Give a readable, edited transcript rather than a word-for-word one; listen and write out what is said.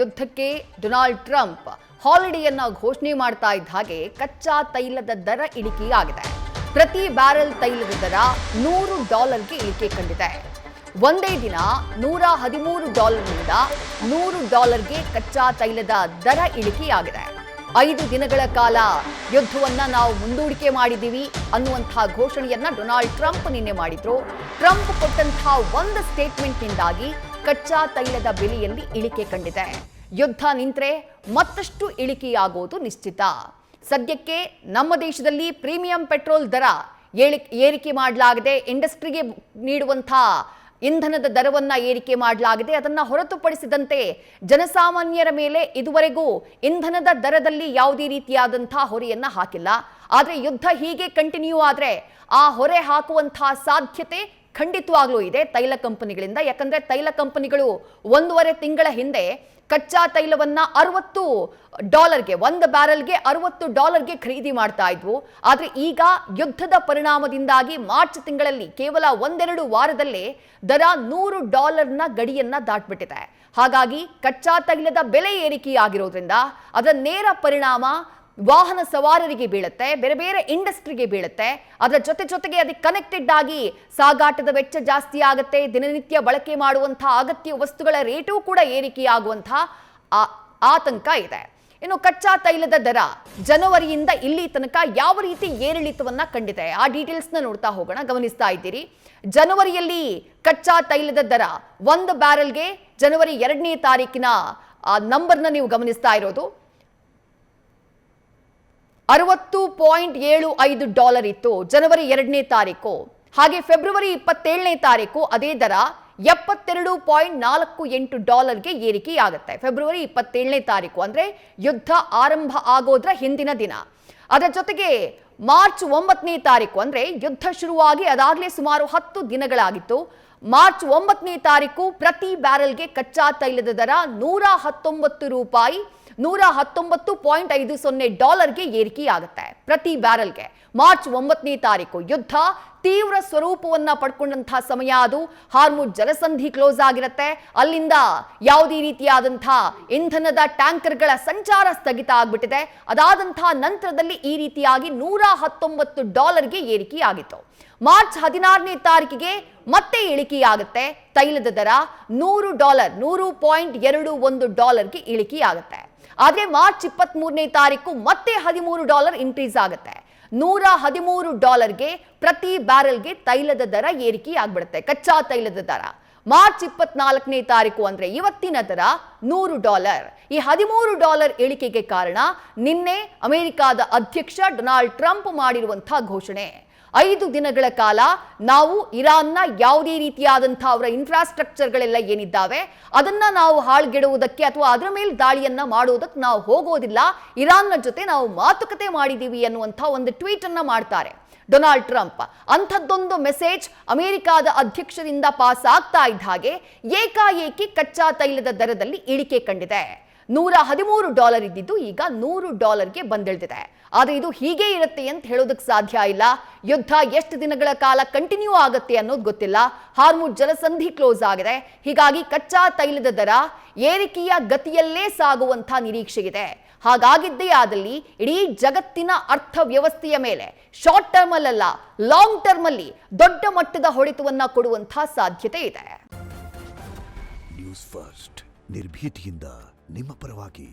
ಯುದ್ಧಕ್ಕೆ Donald Trump ಹಾಲಿಡೇಯನ್ನ ಘೋಷಣೆ ಮಾಡ್ತಾ ಇದ್ದ ಹಾಗೆ ಕಚ್ಚಾ ತೈಲದ ದರ ಇಳಿಕೆಯಾಗಿದೆ. ಪ್ರತಿ ಬ್ಯಾರೆಲ್ ತೈಲದ ದರ $100ಗೆ ಇಳಿಕೆ ಕಂಡಿದೆ. ಒಂದೇ ದಿನ $113ನಿಂದ $100ಗೆ ಕಚ್ಚಾ ತೈಲದ ದರ ಇಳಿಕೆಯಾಗಿದೆ. 5 ದಿನಗಳ ಕಾಲ ಯುದ್ಧವನ್ನ ನಾವು ಮುಂದೂಡಿಕೆ ಮಾಡಿದ್ದೀವಿ ಅನ್ನುವಂತಹ ಘೋಷಣೆಯನ್ನ ಡೊನಾಲ್ಡ್ ಟ್ರಂಪ್ ನಿನ್ನೆ ಮಾಡಿದ್ರು. ಟ್ರಂಪ್ ಕೊಟ್ಟಂತಹ ಒಂದು ಸ್ಟೇಟ್ಮೆಂಟ್ನಿಂದಾಗಿ ಕಚ್ಚಾ ತೈಲದ ಬೆಲೆಯಲ್ಲಿ ಇಳಿಕೆ ಕಂಡಿದೆ. ಯುದ್ಧ ನಿಂತರೆ ಮತ್ತಷ್ಟು ಇಳಿಕೆಯಾಗೋದು ನಿಶ್ಚಿತ. ಸದ್ಯಕ್ಕೆ ನಮ್ಮ ದೇಶದಲ್ಲಿ ಪ್ರೀಮಿಯಂ ಪೆಟ್ರೋಲ್ ದರ ಏರಿಕೆ ಮಾಡಲಾಗಿದೆ. ಇಂಡಸ್ಟ್ರಿಗೆ ನೀಡುವಂತಹ ಇಂಧನದ ದರವನ್ನ ಏರಿಕೆ ಮಾಡಲಾಗಿದೆ. ಅದನ್ನ ಹೊರತುಪಡಿಸಿದಂತೆ ಜನಸಾಮಾನ್ಯರ ಮೇಲೆ ಇದುವರೆಗೂ ಇಂಧನದ ದರದಲ್ಲಿ ಯಾವುದೇ ರೀತಿಯಾದಂತಹ ಹೊರೆಯನ್ನ ಹಾಕಿಲ್ಲ. ಆದರೆ ಯುದ್ಧ ಹೀಗೆ ಕಂಟಿನ್ಯೂ ಆದರೆ ಆ ಹೊರೆ ಹಾಕುವಂತಹ ಸಾಧ್ಯತೆ ಖಂಡಿತವಾಗ್ಲೂ ಇದೆ ತೈಲ ಕಂಪನಿಗಳಿಂದ. ಯಾಕಂದ್ರೆ ತೈಲ ಕಂಪನಿಗಳು 1.5 ತಿಂಗಳ ಹಿಂದೆ ಕಚ್ಚಾ ತೈಲವನ್ನ $60ಗೆ, ಒಂದು ಬ್ಯಾರೆಲ್ಗೆ $60ಗೆ ಖರೀದಿ ಮಾಡ್ತಾ ಇದ್ವು. ಆದ್ರೆ ಈಗ ಯುದ್ಧದ ಪರಿಣಾಮದಿಂದಾಗಿ ಮಾರ್ಚ್ ತಿಂಗಳಲ್ಲಿ ಕೇವಲ 1-2 ವಾರದಲ್ಲೇ ದರ $100ನ ಗಡಿಯನ್ನ ದಾಟ್ಬಿಟ್ಟಿದೆ. ಹಾಗಾಗಿ ಕಚ್ಚಾ ತೈಲದ ಬೆಲೆ ಏರಿಕೆಯಾಗಿರೋದ್ರಿಂದ ಅದರ ನೇರ ಪರಿಣಾಮ ವಾಹನ ಸವಾರರಿಗೆ ಬೀಳುತ್ತೆ, ಬೇರೆ ಬೇರೆ ಇಂಡಸ್ಟ್ರಿಗೆ ಬೀಳುತ್ತೆ. ಅದರ ಜೊತೆಗೆ ಅದಕ್ಕೆ ಕನೆಕ್ಟೆಡ್ ಆಗಿ ಸಾಗಾಟದ ವೆಚ್ಚ ಜಾಸ್ತಿ ಆಗುತ್ತೆ. ದಿನನಿತ್ಯ ಬಳಕೆ ಮಾಡುವಂತಹ ಅಗತ್ಯ ವಸ್ತುಗಳ ರೇಟು ಕೂಡ ಏರಿಕೆಯಾಗುವಂತಹ ಆತಂಕ ಇದೆ. ಇನ್ನು ಕಚ್ಚಾ ತೈಲದ ದರ ಜನವರಿಯಿಂದ ಇಲ್ಲಿ ತನಕ ಯಾವ ರೀತಿ ಏರಿಳಿತವನ್ನ ಕಂಡಿದೆ ಆ ಡೀಟೇಲ್ಸ್ನ ನೋಡ್ತಾ ಹೋಗೋಣ. ಗಮನಿಸ್ತಾ ಇದ್ದೀರಿ, ಜನವರಿಯಲ್ಲಿ ಕಚ್ಚಾ ತೈಲದ ದರ ಒಂದು ಬ್ಯಾರೆಲ್ಗೆ ಜನವರಿ 2ನೇ ತಾರೀಕಿನ ನಂಬರ್ನ ನೀವು ಗಮನಿಸ್ತಾ ಇರೋದು $60.75 ಇತ್ತು ಜನವರಿ 2ನೇ ತಾರೀಕು. ಹಾಗೆ ಫೆಬ್ರವರಿ 27ನೇ ತಾರೀಕು ಅದೇ ದರ $72.48ಗೆ ಏರಿಕೆಯಾಗುತ್ತೆ. ಫೆಬ್ರವರಿ 27ನೇ ತಾರೀಕು ಅಂದ್ರೆ ಯುದ್ಧ ಆರಂಭ ಆಗೋದ್ರ ಹಿಂದಿನ ದಿನ. ಅದರ ಜೊತೆಗೆ ಮಾರ್ಚ್ 9ನೇ ತಾರೀಕು ಅಂದ್ರೆ ಯುದ್ಧ ಶುರುವಾಗಿ ಅದಾಗಲೇ ಸುಮಾರು 10 ದಿನಗಳಾಗಿತ್ತು. ಮಾರ್ಚ್ 9ನೇ ತಾರೀಕು ಪ್ರತಿ ಬ್ಯಾರೆಲ್ಗೆ ಕಚ್ಚಾ ತೈಲದ ದರ $119.50ಗೆ ಏರಿಕೆಯಾಗುತ್ತೆ ಪ್ರತಿ ಬ್ಯಾರೆಲ್ಗೆ. ಮಾರ್ಚ್ 9ನೇ ತಾರೀಕು ಯುದ್ಧ ತೀವ್ರ ಸ್ವರೂಪವನ್ನ ಪಡ್ಕೊಂಡಂತಹ ಸಮಯ ಅದು. ಹಾರ್ಮುಜ್ ಜಲಸಂಧಿ ಕ್ಲೋಸ್ ಆಗಿರುತ್ತೆ. ಅಲ್ಲಿಂದ ಯಾವುದೇ ರೀತಿಯಾದಂತಹ ಇಂಧನದ ಟ್ಯಾಂಕರ್ಗಳ ಸಂಚಾರ ಸ್ಥಗಿತ ಆಗ್ಬಿಟ್ಟಿದೆ. ಅದಾದಂತಹ ನಂತರದಲ್ಲಿ ಈ ರೀತಿಯಾಗಿ $119ಗೆ ಏರಿಕೆಯಾಗಿತ್ತು. ಮಾರ್ಚ್ 16ನೇ ತಾರೀಕಿಗೆ ಮತ್ತೆ ಇಳಿಕೆಯಾಗುತ್ತೆ. ತೈಲದ ದರ $100.21ಗೆ ಇಳಿಕೆಯಾಗುತ್ತೆ. ಆದ್ರೆ ಮಾರ್ಚ್ 23ನೇ ತಾರೀಕು ಮತ್ತೆ $13 ಇನ್ಕ್ರೀಸ್ ಆಗುತ್ತೆ. $113ಗೆ ಪ್ರತಿ ಬ್ಯಾರೆಲ್ಗೆ ತೈಲದ ದರ ಏರಿಕೆ ಆಗ್ಬಿಡುತ್ತೆ, ಕಚ್ಚಾ ತೈಲದ ದರ. ಮಾರ್ಚ್ 24ನೇ ತಾರೀಕು ಅಂದ್ರೆ ಇವತ್ತಿನ ದರ $100. ಈ $13 ಇಳಿಕೆಗೆ ಕಾರಣ ನಿನ್ನೆ ಅಮೆರಿಕಾದ ಅಧ್ಯಕ್ಷ ಡೊನಾಲ್ಡ್ ಟ್ರಂಪ್ ಮಾಡಿರುವಂತಹ ಘೋಷಣೆ. 5 ದಿನಗಳ ಕಾಲ ನಾವು ಇರಾನ್ನ ಯಾವುದೇ ರೀತಿಯಾದಂತಹ ಅವರ ಇನ್ಫ್ರಾಸ್ಟ್ರಕ್ಚರ್ಗಳೆಲ್ಲ ಏನಿದ್ದಾವೆ ಅದನ್ನ ನಾವು ಹಾಳ್ಗೆಡುವುದಕ್ಕೆ ಅಥವಾ ಅದರ ಮೇಲೆ ದಾಳಿಯನ್ನ ಮಾಡುವುದಕ್ಕೆ ನಾವು ಹೋಗೋದಿಲ್ಲ, ಇರಾನ್ನ ಜೊತೆ ನಾವು ಮಾತುಕತೆ ಮಾಡಿದೀವಿ ಅನ್ನುವಂತಹ ಒಂದು ಟ್ವೀಟ್ ಅನ್ನ ಮಾಡ್ತಾರೆ ಡೊನಾಲ್ಡ್ ಟ್ರಂಪ್. ಅಂಥದ್ದೊಂದು ಮೆಸೇಜ್ ಅಮೆರಿಕಾದ ಅಧ್ಯಕ್ಷರಿಂದ ಪಾಸ್ ಆಗ್ತಾ ಇದ್ದ ಹಾಗೆ ಏಕಾಏಕಿ ಕಚ್ಚಾ ತೈಲದ ದರದಲ್ಲಿ ಇಳಿಕೆ ಕಂಡಿದೆ. $113 ಇದ್ದಿದ್ದು ಈಗ $100ಗೆ ಬಂದಿಳಿದಿದೆ. ಆದರೆ ಇದು ಹೀಗೆ ಇರುತ್ತೆ ಅಂತ ಹೇಳೋದಕ್ಕೆ ಸಾಧ್ಯ ಇಲ್ಲ. ಯುದ್ಧ ಎಷ್ಟು ದಿನಗಳ ಕಾಲ ಕಂಟಿನ್ಯೂ ಆಗುತ್ತೆ ಅನ್ನೋದು ಗೊತ್ತಿಲ್ಲ. ಹಾರ್ಮುಜ್ ಜಲಸಂಧಿ ಕ್ಲೋಸ್ ಆಗಿದೆ. ಹೀಗಾಗಿ ಕಚ್ಚಾ ತೈಲದ ದರ ಏರಿಕೆಯ ಗತಿಯಲ್ಲೇ ಸಾಗುವಂಥ ನಿರೀಕ್ಷೆ ಇದೆ. ಹಾಗಾಗಿದ್ದೇ ಆದಲ್ಲಿ ಇಡೀ ಜಗತ್ತಿನ ಅರ್ಥವ್ಯವಸ್ಥೆಯ ಮೇಲೆ ಶಾರ್ಟ್ ಟರ್ಮ್ ಅಲ್ಲ, ಲಾಂಗ್ ಟರ್ಮ್ ಅಲ್ಲಿ ದೊಡ್ಡ ಮಟ್ಟದ ಹೊಡೆತವನ್ನ ಕೊಡುವಂತಹ ಸಾಧ್ಯತೆ ಇದೆ. ನ್ಯೂಸ್ ಫಸ್ಟ್ ನಿರ್ಭೀತಿಯಿಂದ ನಿಮ್ಮ ಪರವಾಗಿ.